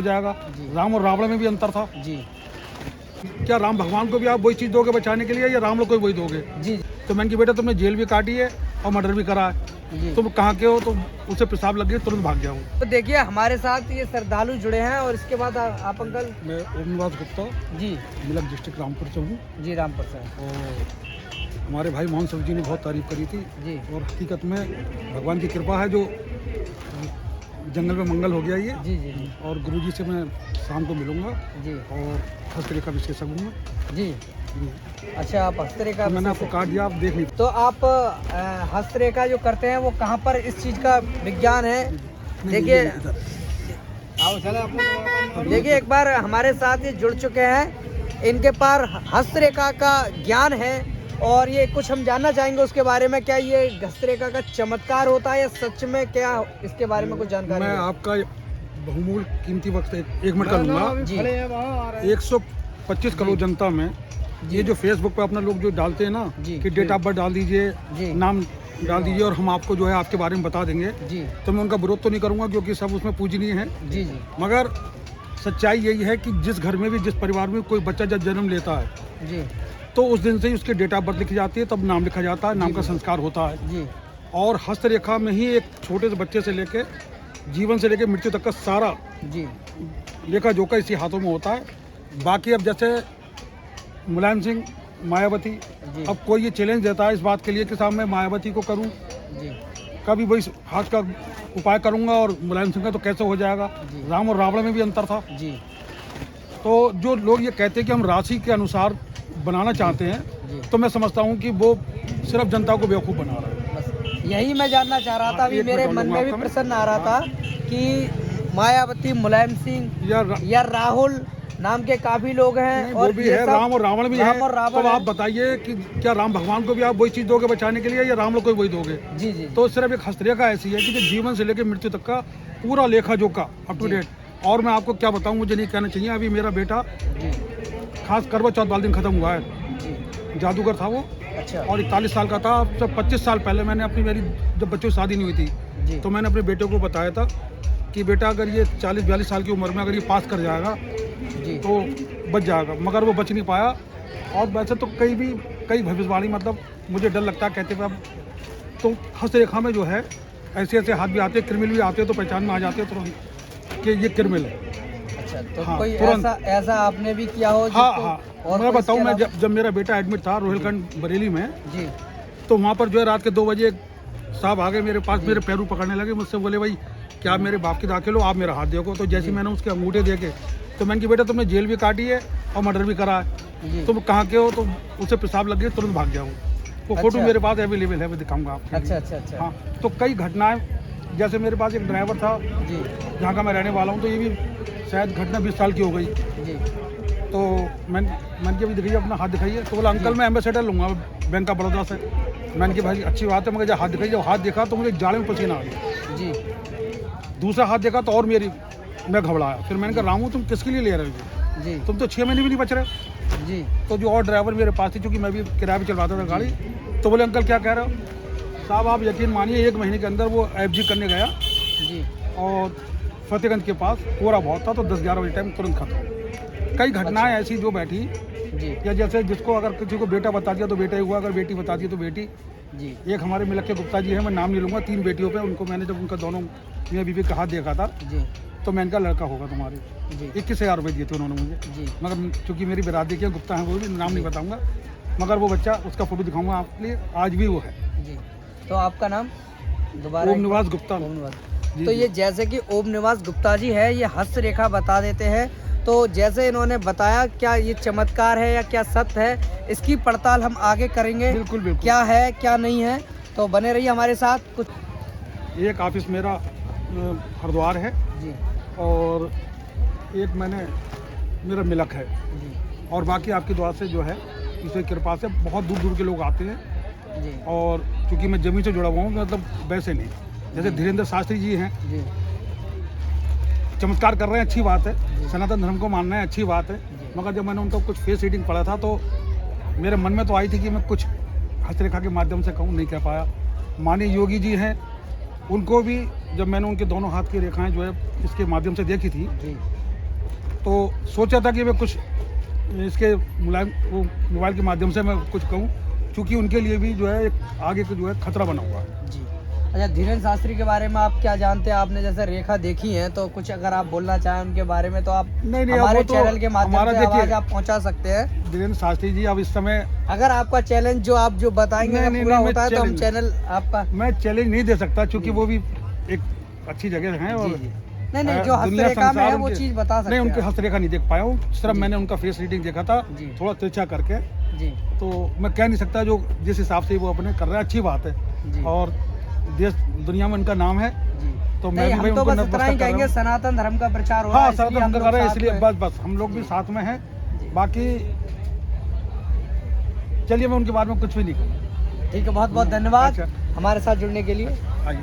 हो जाएगा। राम और रावण में भी अंतर था जी। क्या राम भगवान को भी आप वही चीज़ दोगे बचाने के लिए या राम लोग को भी वही दोगे? जी तो मैंने कि बेटा तुमने जेल भी काटी है और मर्डर भी करा है, जी। तुम कहाँ के हो? तो उसे पेशाब लग गई, तुरंत भाग जाओ। तो देखिए हमारे साथ ये श्रद्धालु जुड़े हैं और इसके बाद आप अंकल। मैं ओम निवास गुप्ता जी मिलक डिस्ट्रिक्ट रामपुर से हूँ जी। रामपुर से। और हमारे भाई मोहन सिंह जी ने बहुत तारीफ करी थी जी और हकीकत में भगवान की कृपा है जो जंगल में मंगल हो गया ये। जी जी जी और गुरुजी से मैं शाम को मिलूंगा जी और हस्तरेखा विशेषज्ञ हूँ। जी। अच्छा, आप हस्तरेखा तो मैंने आपको कार्ड दिया, आप देख लीजिए। तो आप हस्तरेखा जो करते हैं वो कहाँ पर इस चीज़ का विज्ञान है? देखिए देखिए एक बार हमारे साथ ये जुड़ चुके हैं, इनके पास हस्तरेखा का ज्ञान है और ये कुछ हम जानना चाहेंगे उसके बारे में। क्या ये हस्तरेखा का चमत्कार होता है या सच में, क्या इसके बारे में कुछ जानकारी मैं है? आपका बहुमूल्य कीमती वक्त एक मिनट का लूँगा। जी 125 करोड़ जनता में ये जो फेसबुक पे अपना लोग जो डालते हैं ना जी, कि डेट ऑफ बर्थ डाल दीजिए, जी नाम डाल दीजिए और हम आपको जो है आपके बारे में बता देंगे, जी तो मैं उनका विरोध तो नहीं करूँगा क्योंकि सब उसमें पूजनीय है। जी जी मगर सच्चाई यही है कि जिस घर में भी जिस परिवार में कोई बच्चा जब जन्म लेता है जी तो उस दिन से ही उसकी डेट ऑफ बर्थ लिखी जाती है, तब नाम लिखा जाता है, नाम का संस्कार होता है। जी और हस्तरेखा में ही एक छोटे से बच्चे से लेके जीवन से लेके मृत्यु तक का सारा जी लेखा जोखा इसी हाथों में होता है। बाकी अब जैसे मुलायम सिंह मायावती, जी अब कोई ये चैलेंज देता है इस बात के लिए कि साहब मैं मायावती को करूं, जी कभी वही हाथ का उपाय करूंगा और मुलायम सिंह का तो कैसे हो जाएगा? जी। राम और रावण में भी अंतर था। जी तो जो लोग ये कहते हैं कि हम राशि के अनुसार बनाना चाहते हैं, जी। तो मैं समझता हूँ कि वो सिर्फ जनता को बेवकूफ़ बना रहा है। बस यही मैं जानना चाह रहा था। अभी एक मेरे मिनट मन में बोलूंगा भी आपका प्रश्न आ रहा था कि मायावती, मुलायम सिंह या राहुल नाम के काफी लोग हैं वो और भी ये है, सब राम और रावण भी है। राम और रावण तो आप है। बताइए कि क्या राम भगवान को भी आप वही चीज़ दोगे बचाने के लिए या राम लोग को भी वही दोगे? जी जी तो सिर्फ एक हस्तरेखा ऐसी है कि जो जीवन से लेकर मृत्यु तक का पूरा लेखा जोखा अप टू डेट। और मैं आपको क्या बताऊं, मुझे नहीं कहना चाहिए। अभी मेरा बेटा जी खास करवा चौथ वाले दिन खत्म हुआ है, जी। जादूगर था वो अच्छा। और 41 साल का था। जब 25 साल पहले मैंने मेरी जब बच्चों की शादी नहीं हुई थी जी तो मैंने अपने बेटे को बताया था कि बेटा अगर ये 40-42 साल की उम्र में अगर ये पास कर जाएगा जी तो बच जाएगा, मगर वो बच नहीं पाया। और वैसे तो कई भविष्यवाणी मतलब मुझे डर लगता है कहते हुए। अब तो हस्तरेखा में जो है ऐसे ऐसे हाथ भी आते हैं, क्रिमिनल भी आते हैं, तो पहचान में आ जाते हैं तुरंत कि ये क्रिमिनल है। अच्छा, तो हाँ, कोई तुरंत। ऐसा आपने भी किया हो? हाँ जिसको- हाँ, और मैं कोई बताऊँ, इसके मैं अलावा? जब मेरा बेटा एडमिट था रोहिलखंड बरेली में, जी तो वहाँ पर जो है रात के 2 बजे साहब आ गए मेरे पास, मेरे पैरों पकड़ने लगे, मुझसे बोले भाई क्या आप मेरे बाप की दाखिल हो, आप मेरा हाथ देखो। तो जैसे मैंने उसके अंगूठे देखे तो मैंने कि बेटा तुमने जेल भी काटी है और मर्डर भी करा है, जी। तुम कहाँ के हो? तो उसे पेशाब लग गई, तुरंत भाग जाओ। वो फोटो अच्छा। मेरे पास अवेलेबल है, मैं दिखाऊंगा आपको। अच्छा अच्छा अच्छा। हाँ, तो कई घटनाएं, जैसे मेरे पास एक ड्राइवर था जी जहाँ का मैं रहने वाला हूँ, तो ये भी शायद घटना 20 साल की हो गई। जी तो मैंने कि अभी दिखाइए अपना हाथ दिखाइए। तो बोला अंकल मैं एम्बेसडर लूँगा बैंक ऑफ बड़ौदा से। मैंने कि भाई अच्छी बात है, मगर जब हाथ दिखाइए, जब हाथ देखा तो मुझे जाड़े में पसीना आ गया। जी दूसरा हाथ देखा तो और मैं घबराया। फिर मैंने कहा रामू तुम किसके लिए ले रहे हो? जी तुम तो 6 महीने भी नहीं बच रहे। जी तो जो और ड्राइवर मेरे पास थी, चूँकि मैं भी किराया पे चलवाता था गाड़ी, तो बोले अंकल क्या कह रहे हो? साहब आप यकीन मानिए 1 महीने के अंदर वो FG करने गया जी और फतेहगंज के पास कोहरा बहुत था, तो 10-11 बजे टाइम तुरंत खत्म। कई घटनाएं ऐसी जो बैठी, जी या जैसे जिसको अगर किसी को बेटा बता दिया तो बेटा ही हुआ, अगर बेटी बता दी तो बेटी। जी एक हमारे मिलक के गुप्ता जी हैं, मैं नाम नहीं लूँगा, 3 बेटियों पे उनको मैंने जब उनका दोनों मियाँ बीवी का हाथ देखा था जी तो मैंने कहा लड़का होगा तुम्हारे। जी 21,000 रुपये दिए थे उन्होंने मुझे, जी मगर चूँकि मेरी बिरादरी के गुप्ता हैं, वो भी नाम नहीं बताऊँगा, मगर वो बच्चा, उसका फोटो दिखाऊंगा आपके लिए, आज भी वो है। जी। तो आपका नाम दोबारा? ओम निवास गुप्ता। ओम निवास। जी, तो जी। ये जैसे कि ओम निवास गुप्ता जी है, ये हस्तरेखा बता देते हैं। तो जैसे इन्होंने बताया, क्या ये चमत्कार है या क्या सत्य है, इसकी पड़ताल हम आगे करेंगे। बिल्कुल बिल्कुल। क्या है क्या नहीं है, तो बने रहिए हमारे साथ। कुछ एक ऑफिस मेरा हरिद्वार है जी और एक मेरा मिलक है, जी और बाकी आपकी दुआ से जो है, ईश्वर की कृपा से बहुत दूर दूर के लोग आते हैं। जी और चूँकि मैं जमीन से जुड़ा हुआ हूँ, मतलब वैसे नहीं, जैसे धीरेन्द्र शास्त्री जी हैं, जी चमत्कार कर रहे हैं, अच्छी बात है, सनातन धर्म को मानना है, अच्छी बात है। मगर जब मैंने उनका कुछ फेस रीडिंग पढ़ा था तो मेरे मन में तो आई थी कि मैं कुछ हस्तरेखा के माध्यम से कहूँ, नहीं कह पाया। माननीय योगी जी हैं, उनको भी जब मैंने उनके दोनों हाथ की रेखाएं जो है इसके माध्यम से देखी थी, जी तो सोचा था कि मैं कुछ इसके मोबाइल के माध्यम से मैं कुछ कहूँ, क्योंकि उनके लिए भी जो है एक आगे का जो है खतरा बना हुआ है। जी। अच्छा, धीरेन्द्र शास्त्री के बारे में आप क्या जानते हैं? आपने जैसे रेखा देखी है, तो कुछ अगर आप बोलना चाहें उनके बारे में तो आप नहीं, हमारे वो तो चैनल के माध्यम हमारा से आवाज देखिए, आप पहुंचा सकते हैं। धीरेन्द्र शास्त्री जी अब इस समय अगर आपका चैलेंज जो आप जो बताएंगे नहीं, अगर नहीं, पूरा नहीं, होता है तो हम चैलेंज- चैनल आपका मैं चैलेंज नहीं दे सकता, क्योंकि जी। वो भी एक अच्छी जगह है। और जी, जी। नहीं, जो दुनिया हस्तरेखा में है संसार वो उनके- चीज बता सकते नहीं, हैं उनकी आप। हस्तरेखा नहीं देख पाया हूँ, सिर्फ जी। मैंने उनका फेस रीडिंग देखा था, जी। थोड़ा तिरछा करके। जी, तो मैं कह नहीं सकता, जो जिस हिसाब से वो अपने कर रहे हैं अच्छी बात है, जी। और देश दुनिया में उनका नाम है। जी। तो मैं नहीं, भी हम भाई तो उनको बस इतना नतमस्तक ही कर रहा कहेंगे, हूँ। सनातन धर्म का प्रचार हो रहा हाँ, है, सनातन इसलिए धर्म हम का लोग कर रहे हैं, साथ इसलिए में- बस हम लोग भी जी। साथ में हैं। जी। बाकी चलिए, मैं उनके बारे में कुछ भी नहीं कहूँगा। ठीक है, बहुत बहुत धन्यवाद अच्छा। हमारे साथ जुड़ने के लिए। आइए।